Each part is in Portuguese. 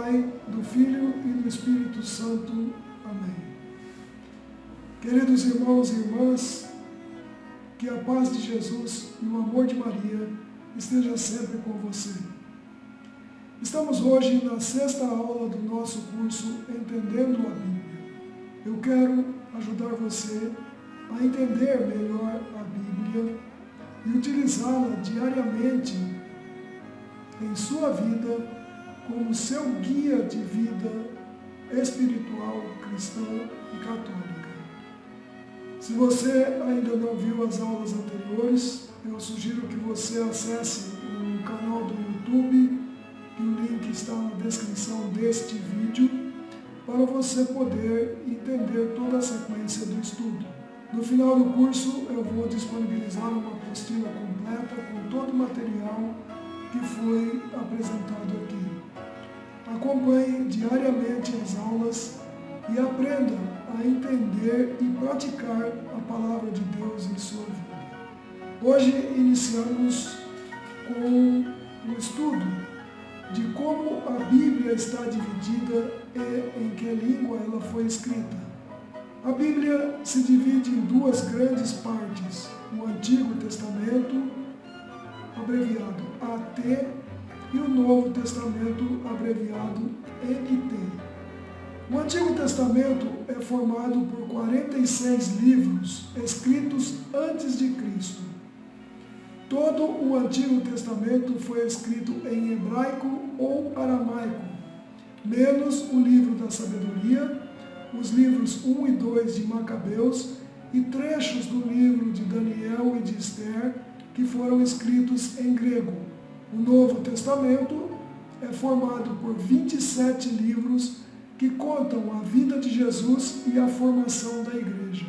Pai, do Filho e do Espírito Santo. Amém. Queridos irmãos e irmãs, que a paz de Jesus e o amor de Maria esteja sempre com você. Estamos hoje na 6ª aula do nosso curso Entendendo a Bíblia. Eu quero ajudar você a entender melhor a Bíblia e utilizá-la diariamente em sua vida como seu guia de vida espiritual, cristã e católica. Se você ainda não viu as aulas anteriores, eu sugiro que você acesse o canal do YouTube, e o link está na descrição deste vídeo, para você poder entender toda a sequência do estudo. No final do curso, eu vou disponibilizar uma apostila completa com todo o material que foi apresentado aqui. Acompanhe diariamente as aulas e aprenda a entender e praticar a palavra de Deus em sua vida. Hoje iniciamos com o estudo de como a Bíblia está dividida e em que língua ela foi escrita. A Bíblia se divide em duas grandes partes: o Antigo Testamento, abreviado AT, e o Novo Testamento, abreviado NT. O Antigo Testamento é formado por 46 livros escritos antes de Cristo. Todo o Antigo Testamento foi escrito em hebraico ou aramaico, menos o livro da sabedoria, os livros 1 e 2 de Macabeus e trechos do livro de Daniel e de Esther, que foram escritos em grego. O Novo Testamento é formado por 27 livros que contam a vida de Jesus e a formação da igreja.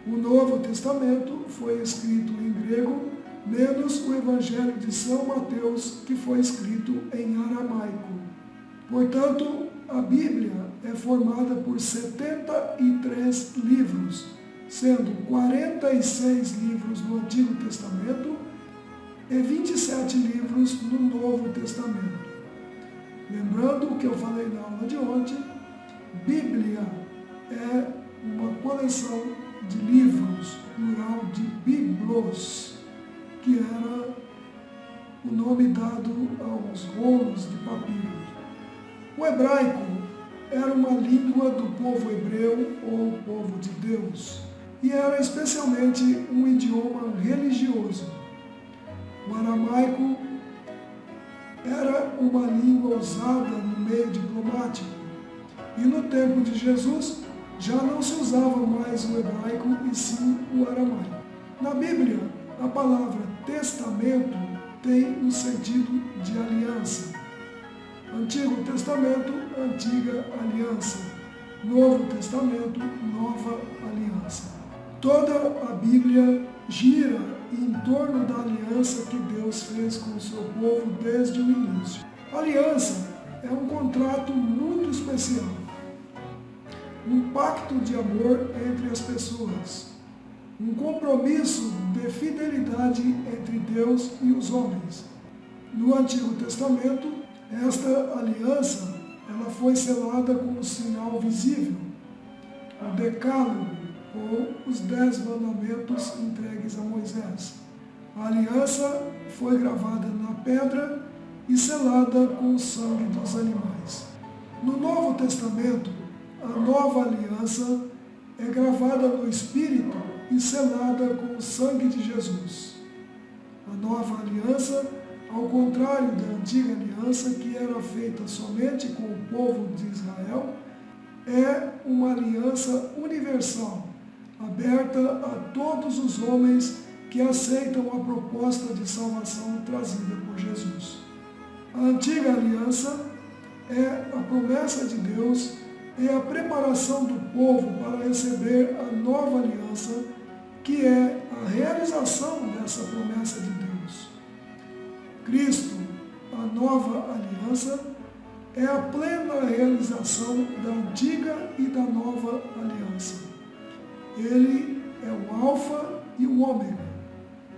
O Novo Testamento foi escrito em grego, menos o Evangelho de São Mateus, que foi escrito em aramaico. Portanto, a Bíblia é formada por 73 livros, sendo 46 livros no Antigo Testamento e 27 livros no Novo Testamento. Lembrando o que eu falei na aula de ontem, Bíblia é uma coleção de livros, plural de biblos, que era o nome dado aos rolos de papiro. O hebraico era uma língua do povo hebreu ou povo de Deus, e era especialmente um idioma religioso. O aramaico era uma língua usada no meio diplomático, e no tempo de Jesus já não se usava mais o hebraico e sim o aramaico. Na Bíblia, a palavra testamento tem o sentido de aliança. Antigo Testamento, antiga aliança. Novo Testamento, nova aliança. Toda a Bíblia gira em torno da aliança que Deus fez com o seu povo desde o início. Aliança é um contrato muito especial, um pacto de amor entre as pessoas, um compromisso de fidelidade entre Deus e os homens. No Antigo Testamento, esta aliança ela foi selada com um sinal visível, o Decálogo, ou os 10 mandamentos entregues a Moisés. A aliança foi gravada na pedra e selada com o sangue dos animais. No Novo Testamento, a nova aliança é gravada no Espírito e selada com o sangue de Jesus. A nova aliança, ao contrário da antiga aliança, que era feita somente com o povo de Israel, é uma aliança universal, aberta a todos os homens que aceitam a proposta de salvação trazida por Jesus. A antiga aliança é a promessa de Deus e a preparação do povo para receber a nova aliança, que é a realização dessa promessa de Deus. Cristo, a nova aliança, é a plena realização da antiga e da nova aliança. Ele é o Alfa e o Ômega.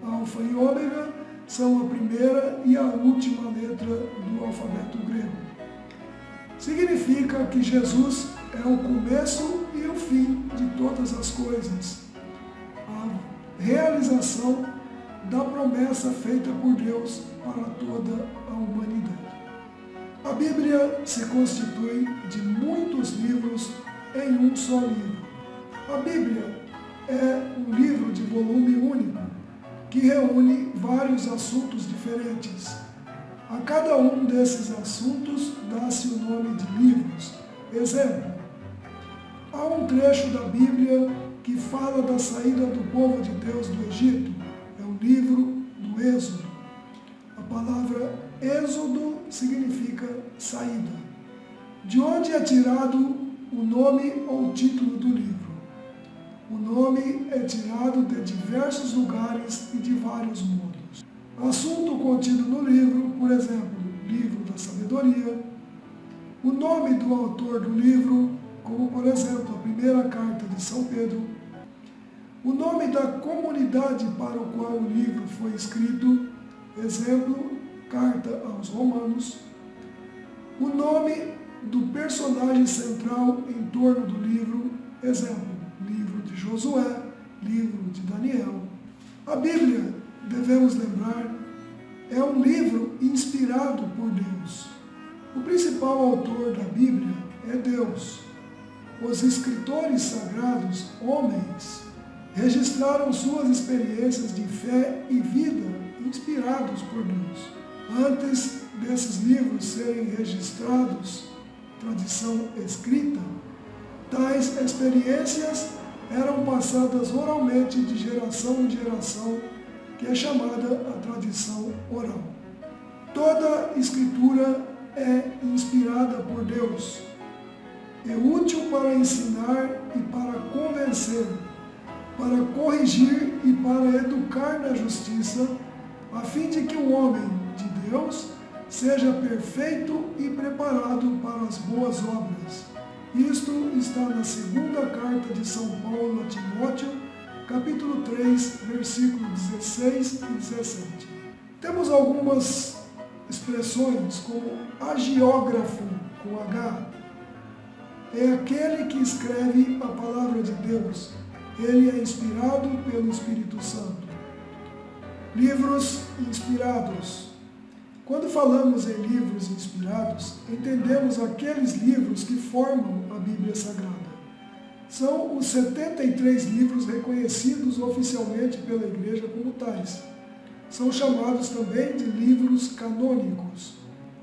Alfa e Ômega são a primeira e a última letra do alfabeto grego. significa que Jesus é o começo e o fim de todas as coisas, a realização da promessa feita por Deus para toda a humanidade. A Bíblia se constitui de muitos livros em um só livro. A Bíblia é um livro de volume único, que reúne vários assuntos diferentes. A cada um desses assuntos dá-se o nome de livros. Exemplo, há um trecho da Bíblia que fala da saída do povo de Deus do Egito. É o livro do Êxodo. A palavra Êxodo significa saída. De onde é tirado o nome ou o título do livro? O nome é tirado de diversos lugares e de vários modos. Assunto contido no livro, por exemplo, livro da sabedoria. O nome do autor do livro, como por exemplo a primeira carta de São Pedro. O nome da comunidade para o qual o livro foi escrito, exemplo, carta aos Romanos. O nome do personagem central em torno do livro, exemplo, livro de Josué, livro de Daniel. A Bíblia, devemos lembrar, é um livro inspirado por Deus. O principal autor da Bíblia é Deus. Os escritores sagrados, homens, registraram suas experiências de fé e vida inspirados por Deus. Antes desses livros serem registrados, tradição escrita, tais experiências eram passadas oralmente de geração em geração, que é chamada a tradição oral. Toda escritura é inspirada por Deus. É útil para ensinar e para convencer, para corrigir e para educar na justiça, a fim de que o homem de Deus seja perfeito e preparado para as boas obras. Isto está na segunda carta de São Paulo a Timóteo, capítulo 3, versículos 16 e 17. Temos algumas expressões como agiógrafo, com H. É aquele que escreve a palavra de Deus. Ele é inspirado pelo Espírito Santo. Livros inspirados. Quando falamos em livros inspirados, entendemos aqueles livros que formam a Bíblia Sagrada. São os 73 livros reconhecidos oficialmente pela Igreja como tais. São chamados também de livros canônicos.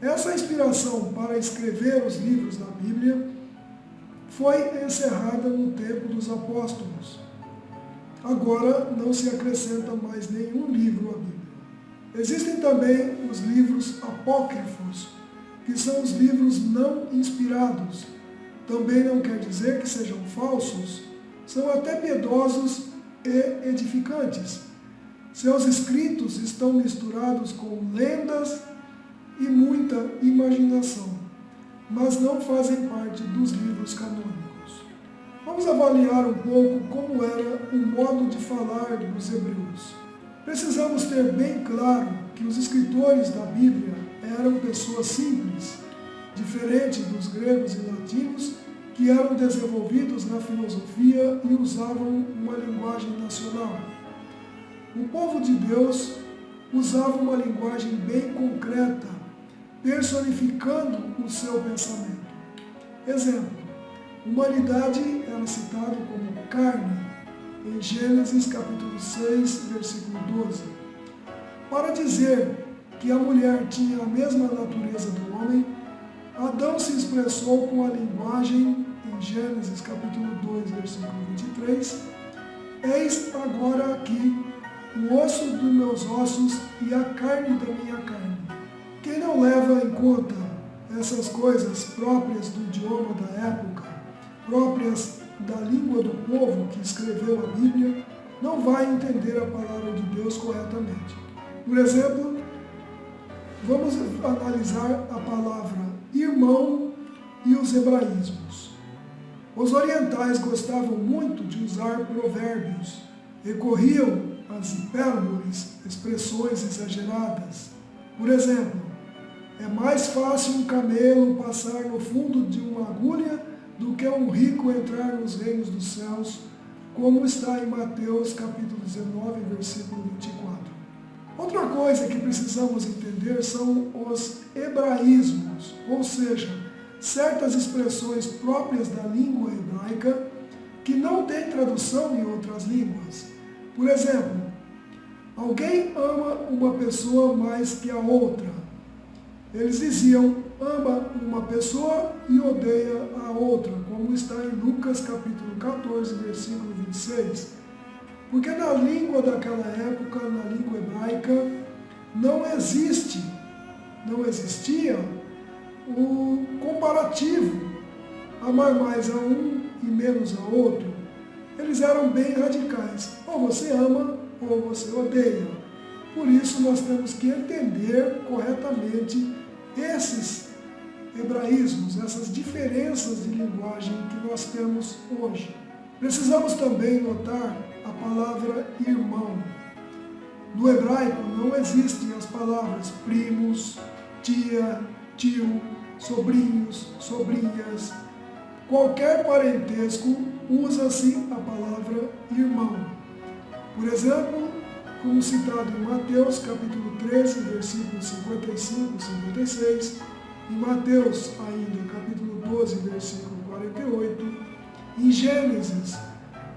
Essa inspiração para escrever os livros da Bíblia foi encerrada no tempo dos apóstolos. Agora não se acrescenta mais nenhum livro à Bíblia. Existem também os livros apócrifos, que são os livros não inspirados. Também não quer dizer que sejam falsos, são até piedosos e edificantes. Seus escritos estão misturados com lendas e muita imaginação, mas não fazem parte dos livros canônicos. Vamos avaliar um pouco como era o modo de falar dos hebreus. Precisamos ter bem claro que os escritores da Bíblia eram pessoas simples, diferente dos gregos e latinos, que eram desenvolvidos na filosofia e usavam uma linguagem nacional. O povo de Deus usava uma linguagem bem concreta, personificando o seu pensamento. Exemplo, humanidade era citado como carne, em Gênesis capítulo 6, versículo 12. Para dizer que a mulher tinha a mesma natureza do homem, Adão se expressou com a linguagem em Gênesis capítulo 2, versículo 23. Eis agora aqui o osso dos meus ossos e a carne da minha carne. Quem não leva em conta essas coisas próprias do idioma da época, próprias da língua do povo que escreveu a Bíblia, não vai entender a palavra de Deus corretamente. Por exemplo, vamos analisar a palavra irmão e os hebraísmos. Os orientais gostavam muito de usar provérbios, recorriam às hipérboles, expressões exageradas. Por exemplo, É mais fácil um camelo passar no fundo de uma agulha do que um rico entrar nos reinos dos céus, como está em Mateus capítulo 19, versículo 24. Outra coisa que precisamos entender são os hebraísmos, ou seja, certas expressões próprias da língua hebraica que não têm tradução em outras línguas. Por exemplo, alguém ama uma pessoa mais que a outra. Eles diziam, ama uma pessoa e odeia a outra, como está em Lucas capítulo 14, versículo 26. Porque na língua daquela época, na língua hebraica, não existia o comparativo, amar mais a um e menos a outro. Eles eram bem radicais, ou você ama ou você odeia. Por isso nós temos que entender corretamente esses hebraísmos, essas diferenças de linguagem que nós temos hoje. Precisamos também notar a palavra irmão. No hebraico não existem as palavras primos, tia, tio, sobrinhos, sobrinhas. Qualquer parentesco usa-se a palavra irmão. Por exemplo, como citado em Mateus capítulo 13, versículos 55 e 56, em Mateus ainda capítulo 12, versículo 48, em Gênesis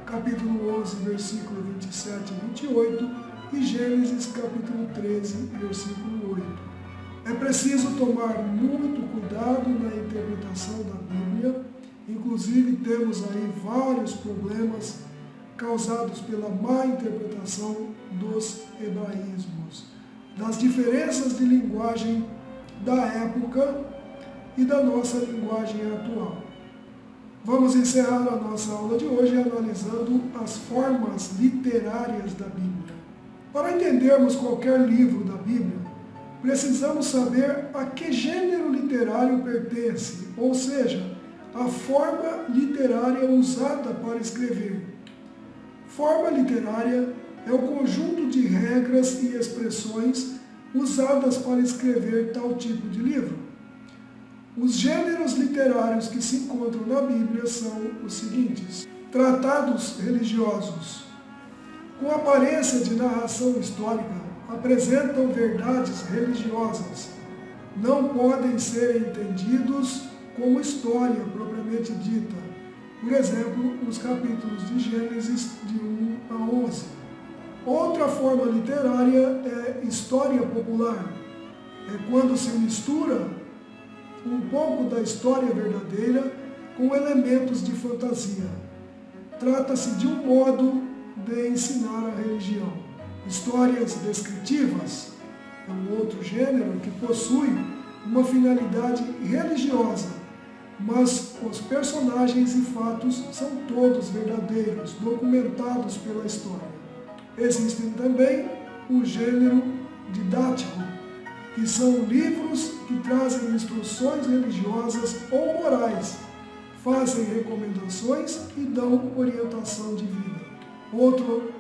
capítulo 11, versículo 27 e 28, e Gênesis capítulo 13, versículo 8. É preciso tomar muito cuidado na interpretação da Bíblia, inclusive temos aí vários problemas causados pela má interpretação dos hebraísmos, das diferenças de linguagem da época e da nossa linguagem atual. Vamos encerrar a nossa aula de hoje analisando as formas literárias da Bíblia. Para entendermos qualquer livro da Bíblia, precisamos saber a que gênero literário pertence, ou seja, a forma literária usada para escrever. Forma literária é o conjunto de regras e expressões usadas para escrever tal tipo de livro. Os gêneros literários que se encontram na Bíblia são os seguintes: tratados religiosos, com aparência de narração histórica, apresentam verdades religiosas. Não podem ser entendidos como história propriamente dita. Por exemplo, os capítulos de Gênesis de 1 a 11. Outra forma literária é história popular. É quando se mistura um pouco da história verdadeira com elementos de fantasia. Trata-se de um modo de ensinar a religião. Histórias descritivas é um outro gênero que possui uma finalidade religiosa, mas os personagens e fatos são todos verdadeiros, documentados pela história. Existem também o gênero didático, que são livros que trazem instruções religiosas ou morais, fazem recomendações e dão orientação de vida. Outro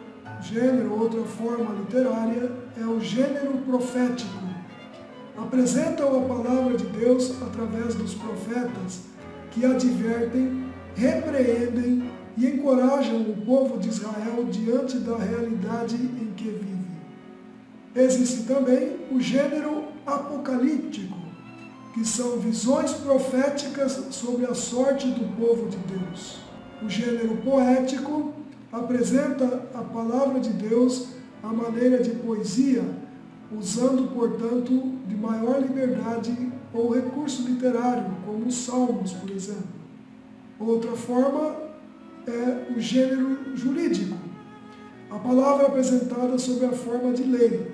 gênero, outra forma literária é o gênero profético. Apresentam a palavra de Deus através dos profetas, que advertem, repreendem e encorajam o povo de Israel diante da realidade em que vive. Existe também o gênero apocalíptico, que são visões proféticas sobre a sorte do povo de Deus. O gênero poético apresenta a palavra de Deus à maneira de poesia, usando, portanto, de maior liberdade ou recurso literário, como os salmos, por exemplo. Outra forma é o gênero jurídico. A palavra apresentada sob a forma de lei.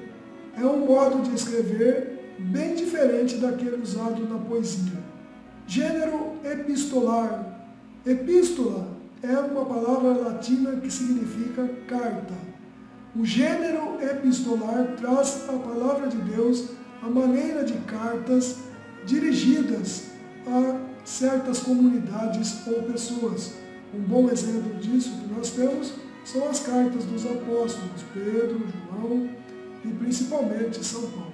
É um modo de escrever bem diferente daquele usado na poesia. Gênero epistolar. Epístola é uma palavra latina que significa carta. O gênero epistolar traz a palavra de Deus à maneira de cartas dirigidas a certas comunidades ou pessoas. Um bom exemplo disso que nós temos são as cartas dos apóstolos Pedro, João e principalmente São Paulo.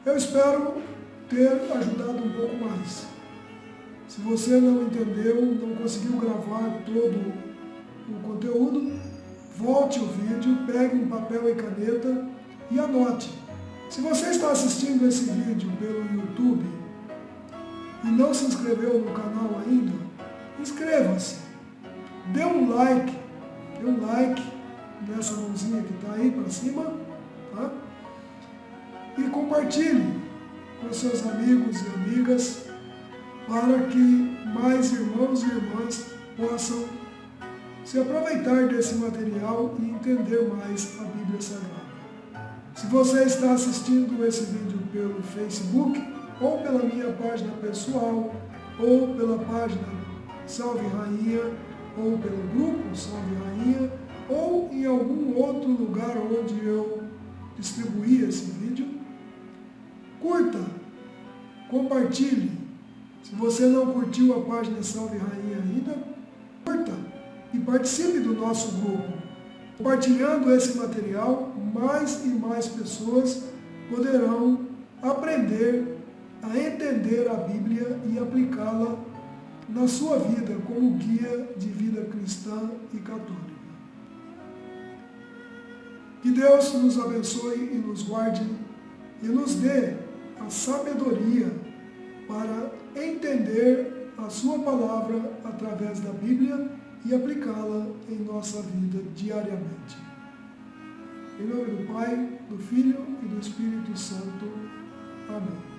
Eu espero ter ajudado um pouco mais. Se você não entendeu, não conseguiu gravar todo o conteúdo, volte o vídeo, pegue um papel e caneta e anote. Se você está assistindo esse vídeo pelo YouTube e não se inscreveu no canal ainda, inscreva-se. Dê um like nessa mãozinha que está aí para cima, tá? E compartilhe com seus amigos e amigas para que mais irmãos e irmãs possam se aproveitar desse material e entender mais a Bíblia Sagrada. Se você está assistindo esse vídeo pelo Facebook, ou pela minha página pessoal, ou pela página Salve Rainha, ou pelo grupo Salve Rainha, ou em algum outro lugar onde eu distribuí esse vídeo, curta, compartilhe. Se você não curtiu a página Salve Rainha ainda, curta e participe do nosso grupo. Compartilhando esse material, mais e mais pessoas poderão aprender a entender a Bíblia e aplicá-la na sua vida como guia de vida cristã e católica. Que Deus nos abençoe e nos guarde e nos dê a sabedoria para entender a sua palavra através da Bíblia e aplicá-la em nossa vida diariamente. Em nome do Pai, do Filho e do Espírito Santo. Amém.